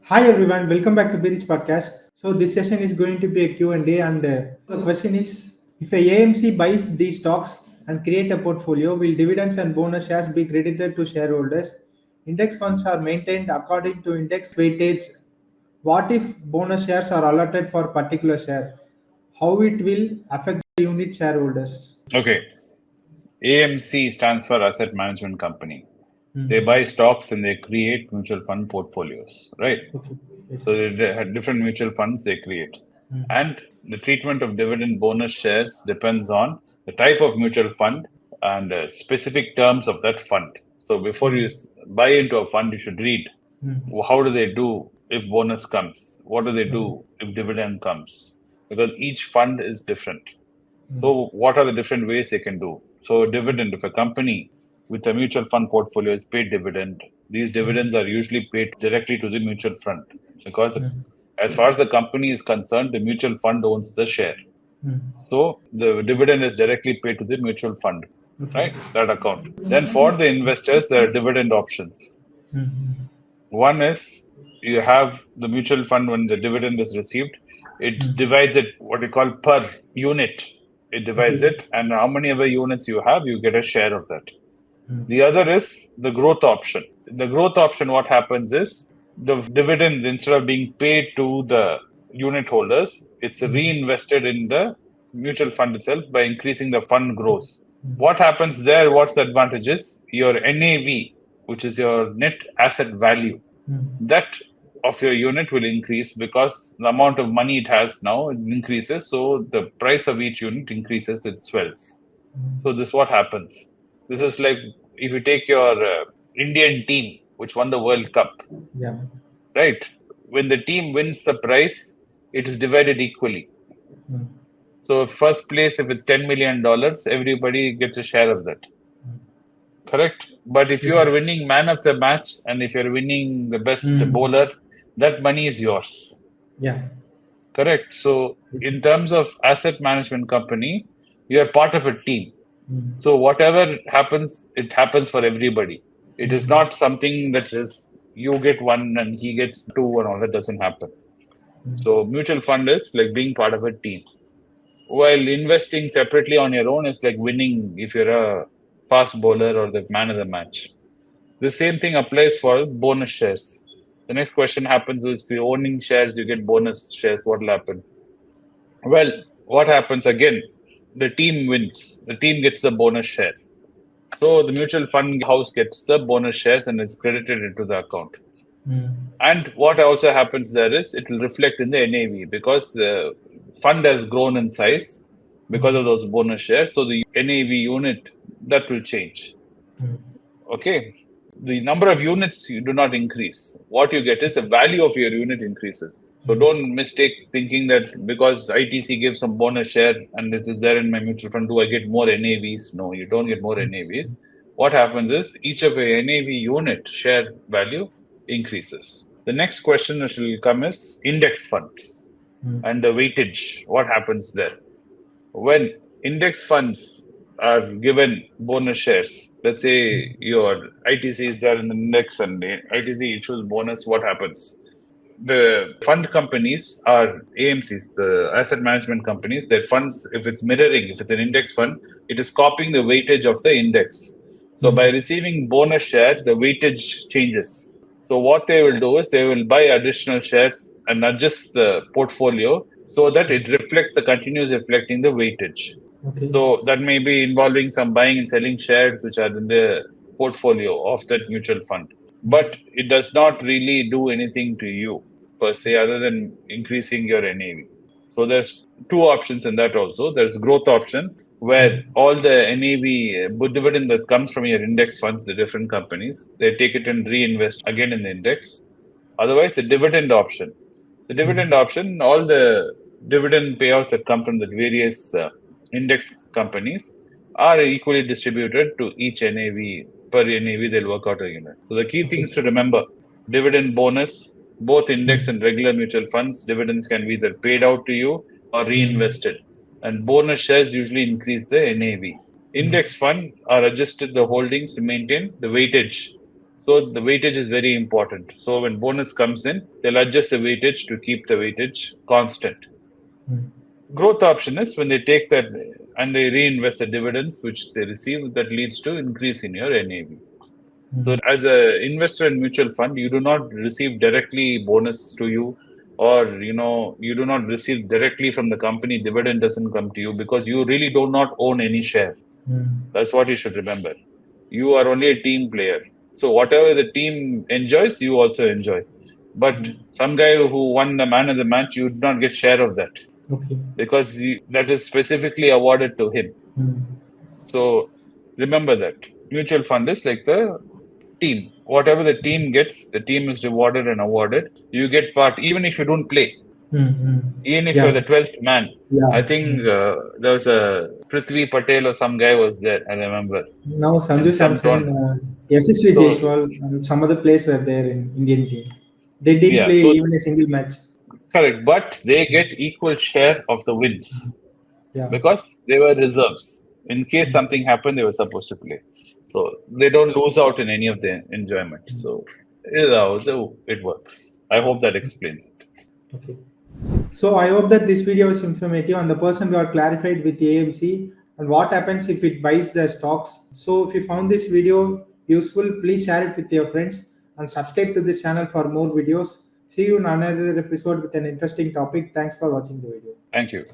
Hi everyone, welcome back to Birich Podcast. So this session is going to be a Q&A and the question is, if a AMC buys these stocks and create a portfolio, will dividends and bonus shares be credited to shareholders? Index funds are maintained according to index weightage. What if bonus shares are allotted for particular share? How it will affect the unit shareholders? Okay, AMC stands for Asset Management Company. They Mhm. buy stocks and they create mutual fund portfolios, right? Okay. Yes. So they have different mutual funds they create. Mhm. And the treatment of dividend bonus shares depends on the type of mutual fund and specific terms of that fund. So before you buy into a fund, you should read Mhm. how do they do if bonus comes? What do they Mhm. do if dividend comes? Because each fund is different. Mhm. So, what are the different ways they can do? So, dividend, if a company with a mutual fund portfolio is paid dividend, these dividends are usually paid directly to the mutual fund because, Mhm. as far as the company is concerned, the mutual fund owns the share. Mhm. So, the dividend is directly paid to the mutual fund, Okay. right? That account. Then, for the investors, there are dividend options. Mhm. One is you have the mutual fund when the dividend is received, it Mhm. divides it what we call per unit. It divides Okay. it, and how many ever units you have, you get a share of that. Mm. The other is the growth option. The growth option, what happens is the dividend, instead of being paid to the unit holders, it's reinvested in the mutual fund itself by increasing the fund grows. What happens there? What's the advantage is your NAV, which is your net asset value, Mm. that of your unit will increase because the amount of money it has now it increases. So the price of each unit increases, it swells. So this is what happens. This is like if you take your Indian team, which won the World Cup, Yeah. right? When the team wins the prize, it is divided equally. Mm. So first place, if it's $10 million, everybody gets a share of that. Correct. But if you Yes. are winning man of the match and if you're winning the best Mm. bowler, that money is yours. Yeah. Correct. So in terms of asset management company, you are part of a team. Mm. So whatever happens, it happens for everybody. It is Mm. not something that is you get one and he gets two and all that doesn't happen. So mutual fund is like being part of a team. While investing separately on your own is like winning if you're a fast bowler or the man of the match. The same thing applies for bonus shares. The next question happens is if you're owning shares, you get bonus shares. What will happen? Well, what happens again? The team wins. The team gets the bonus share. So the mutual fund house gets the bonus shares and is credited into the account. Mm. And what also happens there is it will reflect in the NAV because the fund has grown in size because of those bonus shares. So the NAV unit that will change. Okay. The number of units you do not increase. What you get is the value of your unit increases. So don't mistake thinking that because ITC gives some bonus share and it is there in my mutual fund, do I get more NAVs? No, you don't get more NAVs. What happens is each of a NAV unit share value increases. The next question which will come is index funds and the weightage. What happens there? When index funds are given bonus shares, let's say your ITC is there in the index and the ITC issues bonus, what happens? The fund companies are AMCs, the asset management companies, their funds, if it's mirroring, if it's an index fund, it is copying the weightage of the index. So by receiving bonus share, the weightage changes. So what they will do is they will buy additional shares and adjust the portfolio so that it reflects the continuous reflecting the weightage. Okay. So that may be involving some buying and selling shares which are in the portfolio of that mutual fund. But it does not really do anything to you per se other than increasing your NAV. So there's two options in that also. There's growth option where all the NAV dividend that comes from your index funds, the different companies, they take it and reinvest again in the index. Otherwise, the dividend option. The dividend option, all the dividend payouts that come from the various index companies are equally distributed to each NAV. Per NAV, they'll work out a unit. So the key Okay. things to remember: dividend bonus, both index and regular mutual funds, dividends can be either paid out to you or reinvested. And bonus shares usually increase the NAV. Index fund are adjusted the holdings to maintain the weightage. So the weightage is very important. So when bonus comes in, they'll adjust the weightage to keep the weightage constant. Growth option is when they take that and they reinvest the dividends which they receive, that leads to increase in your NAV. So as an investor in mutual fund, you do not receive directly bonus to you, or you do not receive directly from the company. Dividend doesn't come to you because you really do not own any share. That's what you should remember. You are only a team player. So whatever the team enjoys, you also enjoy. But some guy who won the man of the match, you do not get share of that. Okay. Because that is specifically awarded to him. So remember that mutual fund is like the team. Whatever the team gets, the team is rewarded and awarded. You get part even if you don't play. Even if you're the 12th man. Yeah. I think there was a Prithvi Patel or some guy was there, I remember. Now Sanju In some Samson, Yashasvi So- Jaiswal, and some other players were there in Indian team. They didn't Yeah, play so- even a single match. Correct, but they get equal share of the wins Yeah. because they were reserves. In case something happened, they were supposed to play. So they don't lose out in any of the enjoyment. So it is how it works. I hope that explains it. Okay. So I hope that this video was informative and the person got clarified with AMC and what happens if it buys the stocks. So if you found this video useful, please share it with your friends and subscribe to this channel for more videos. See you in another episode with an interesting topic. Thanks for watching the video. Thank you.